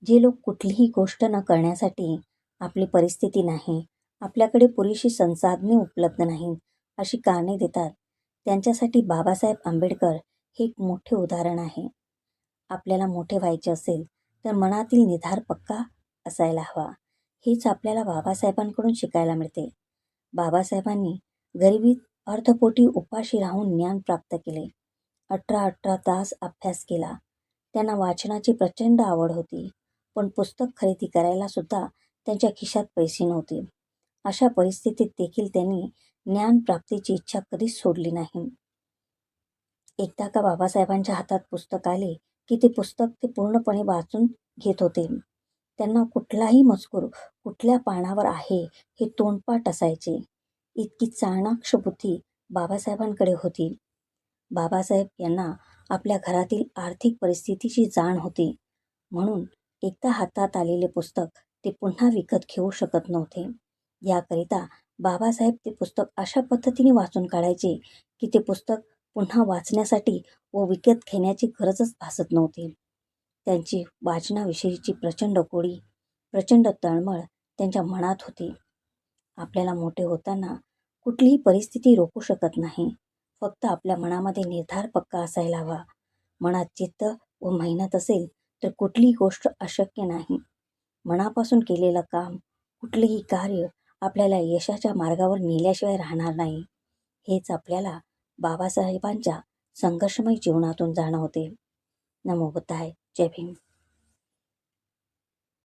जे लोक कुठलीही गोष्ट न करण्यासाठी आपली परिस्थिती नाही, आपल्याकडे पुरेशी संसाधने उपलब्ध नाहीत, अशी कारणे देतात, त्यांच्यासाठी बाबासाहेब आंबेडकर हे एक मोठे उदाहरण आहे. आपल्याला मोठे व्हायचे असेल तर मनातील निर्धार पक्का असायला हवा. हेच आपल्याला बाबासाहेबांकडून शिकायला मिळते. बाबासाहेबांनी गरिबीत अर्धपोटी उपाशी राहून ज्ञान प्राप्त केले. 18-18 तास अभ्यास केला. त्यांना वाचनाची प्रचंड आवड होती, पण पुस्तक खरेदी करायला सुद्धा त्यांच्या खिशात पैसे नव्हते. अशा परिस्थितीत देखील त्यांनी ज्ञानप्राप्तीची इच्छा कधीच सोडली नाही. एकदा का बाबासाहेबांच्या हातात पुस्तक आले की ते पुस्तक ते पूर्णपणे वाचून घेत होते. त्यांना कुठलाही मजकूर कुठल्या पानावर आहे हे तोंडपाठ असायचे. इतकी चाणाक्ष बुद्धी बाबासाहेबांकडे होती. बाबासाहेब यांना आपल्या घरातील आर्थिक परिस्थितीची जाण होती, म्हणून एकदा हातात आलेले पुस्तक ते पुन्हा विकत घेऊ शकत नव्हते. याकरिता बाबासाहेब ते पुस्तक अशा पद्धतीने वाचून काढायचे की ते पुस्तक पुन्हा वाचण्यासाठी व विकत घेण्याची गरजच भासत नव्हती. त्यांची वाचनाविषयीची प्रचंड गोडी, प्रचंड तळमळ त्यांच्या मनात होती. आपल्याला मोठे होताना कुठलीही परिस्थिती रोखू शकत नाही. फक्त आपल्या मनामध्ये निर्धार पक्का असायला हवा. मनात चित्त व मेहनत असेल तर कुठलीही गोष्ट अशक्य नाही. मनापासून केलेलं काम, कुठलेही कार्य आपल्याला यशाच्या मार्गावर नेल्याशिवाय राहणार नाही. हेच आपल्याला बाबासाहेबांच्या संघर्षमय जीवनातून जाणवते. नमो बुद्धाय. जय भीम.